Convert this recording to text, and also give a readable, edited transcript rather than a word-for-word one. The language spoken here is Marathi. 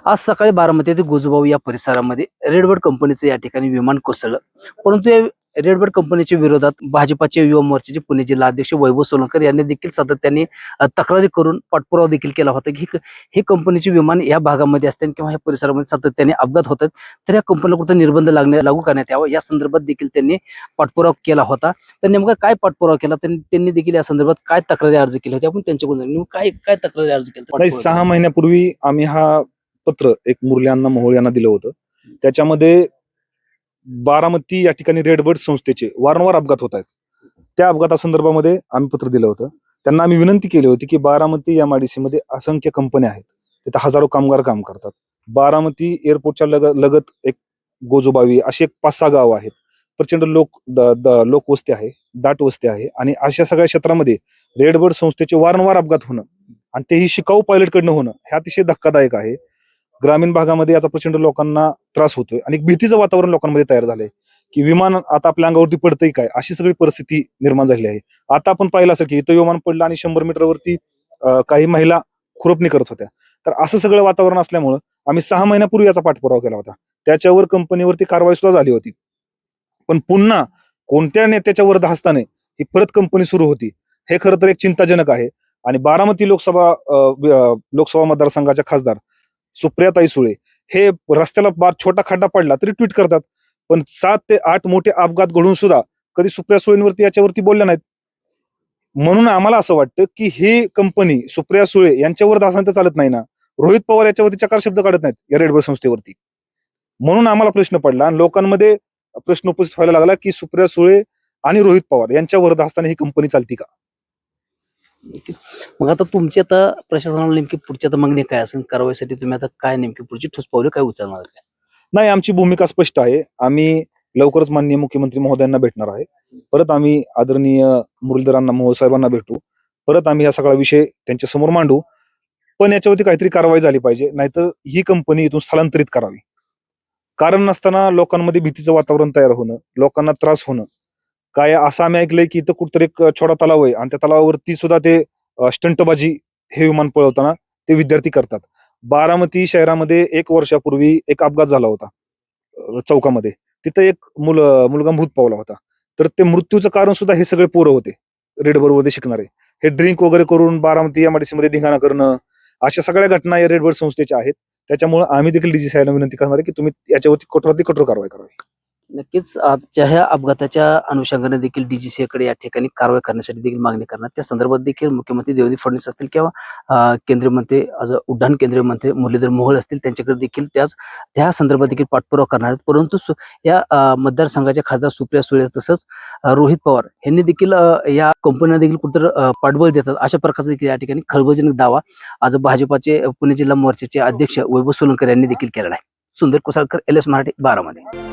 आज सकाळी बारामती ते गोजूबाऊ या परिसरामध्ये रेडबर्ड कंपनीचं या ठिकाणी विमान कोसळलं. परंतु या रेडबर्ड कंपनीच्या विरोधात भाजपाचे युवा मोर्चाचे पुणे जिल्हा अध्यक्ष वैभव सोलंकर यांनी देखील सातत्याने तक्रारी करून पाठपुरावा देखील केला होता की हे कंपनीचे विमान या भागामध्ये असतात किंवा या परिसरामध्ये सातत्याने अपघात होतात, तर या कंपनीला कुठे निर्बंध लागू करण्यात यावा या संदर्भात देखील त्यांनी पाठपुरावा केला होता. तर नेमका काय पाठपुरावा केला त्यांनी देखील या संदर्भात काय तक्रारी अर्ज केले होते, आपण त्यांच्याकडून काय काय तक्रारी अर्ज केला? 6 महिन्यापूर्वी आम्ही हा पत्र एक मुरली अण्णा मोहोळ यांना दिलं होतं. त्याच्यामध्ये बारामती या ठिकाणी रेडबर्ड संस्थेचे वारंवार अपघात होत आहेत. त्या अपघातासंदर्भामध्ये आम्ही पत्र दिलं होतं. त्यांना आम्ही विनंती केली होती की बारामती MIDC मध्ये असंख्य कंपन्या आहेत, तिथे हजारो कामगार काम करतात. बारामती एअरपोर्टच्या लगत एक गोजोबावी अशी एक 5-6 गावं आहेत. प्रचंड लोकवस्ती आहे, दाट वस्ती आहे आणि अशा सगळ्या क्षेत्रामध्ये रेडबर्ड संस्थेचे वारंवार अपघात होणं आणि तेही शिकाऊ पायलटकडनं होणं हे अतिशय धक्कादायक आहे. ग्रामीण भागामध्ये याचा प्रचंड लोकांना त्रास होतोय आणि एक भीतीचं वातावरण लोकांमध्ये तयार झालंय की विमान आता आपल्या अंगावरती पडतंय काय, अशी सगळी परिस्थिती निर्माण झाली आहे. आता आपण पाहिलं असेल की इथं विमान पडलं आणि 100 मीटरवरती काही महिला खुरपणी करत होत्या. तर असं सगळं वातावरण असल्यामुळं आम्ही 6 महिन्यापूर्वी याचा पाठपुरावा केला होता. त्याच्यावर कंपनीवरती कारवाई सुद्धा झाली होती. पण पुन्हा कोणत्या नेत्याच्या वरदहस्ताने ही परत कंपनी सुरू होती हे खरं तर एक चिंताजनक आहे. आणि बारामती लोकसभा मतदारसंघाच्या खासदार सुप्रियाताई सुळे हे रस्त्याला छोटा खड्डा पडला तरी ट्विट करतात, पण 7 ते 8 मोठे अपघात घडून सुद्धा कधी सुप्रिया सुळेंवरती याच्यावरती बोलल्या नाहीत. म्हणून आम्हाला असं वाटतं की ही कंपनी सुप्रिया सुळे यांच्यावर दासान तर चालत नाही ना, रोहित पवार याच्यावरती चकार शब्द काढत नाहीत या रेडबर्ड संस्थेवरती. म्हणून आम्हाला प्रश्न पडला आणि लोकांमध्ये प्रश्न उपस्थित व्हायला लागला की सुप्रिया सुळे आणि रोहित पवार यांच्या वरदहस्ताने ही कंपनी चालती का? मग आता तुमची आता प्रशासनाला नेमकी पुढची आता मागणी काय असेल, कारवाईसाठी तुम्ही आता काय नेमकी पुढची ठोस पावले काय उचलणार? नाही, आमची भूमिका स्पष्ट आहे. आम्ही लवकरच माननीय मुख्यमंत्री महोदयांना भेटणार आहे. परत आम्ही आदरणीय मुरलीधरांना मोहोळ साहेबांना भेटू. परत आम्ही हा सगळा विषय त्यांच्या समोर मांडू. पण याच्यावरती काहीतरी कारवाई झाली पाहिजे, नाहीतर ही कंपनी इथून स्थलांतरित करावी. कारण नसताना लोकांमध्ये भीतीचं वातावरण तयार होणं, लोकांना त्रास होणं. काय असं आम्ही ऐकलंय की इथं कुठतरी एक छोटा तलाव आहे आणि त्या तलावावरती सुद्धा ते स्टंटबाजी हे विमान पळवताना ते विद्यार्थी करतात. बारामती शहरामध्ये 1 वर्षापूर्वी एक अपघात झाला होता चौकामध्ये. तिथं एक मुलगा मृत पावला होता. तर ते मृत्यूचं कारण सुद्धा हे सगळे पोरं होते रेडबर्ड मध्ये शिकणारे. हे ड्रिंक वगैरे करून बारामती MIDC मध्ये धिंगाणा करणं, अशा सगळ्या घटना या रेडबर्ड संस्थेच्या आहेत. त्याच्यामुळे आम्ही देखील DG साहेबांना विनंती करणार आहे की तुम्ही याच्यावरती कठोरात कठोर कारवाई करावी. नक्कीच आजच्या ह्या अपघाताच्या अनुषंगाने देखील DGCA कडे या ठिकाणी कारवाई करण्यासाठी देखील मागणी करणार. त्या संदर्भात देखील मुख्यमंत्री देवेंद्र फडणवीस असतील किंवा केंद्रीय मंत्री उड्डाण केंद्रीय मंत्री मुरलीधर मोहोळ असतील त्यांच्याकडे देखील त्या संदर्भात देखील पाठपुरावा करणार आहेत. परंतु या मतदारसंघाच्या खासदार सुप्रिया सुळे तसंच रोहित पवार यांनी देखील या कंपन्यांना देखील कुठं पाठबळ देतात अशा प्रकारचा देखील या ठिकाणी खळबळजनक दावा आज भाजपाचे पुणे जिल्हा मोर्चाचे अध्यक्ष वैभव सोलंकर यांनी देखील केलेला आहे. सुंदर कुसाळकर, LS मराठी, बारामती.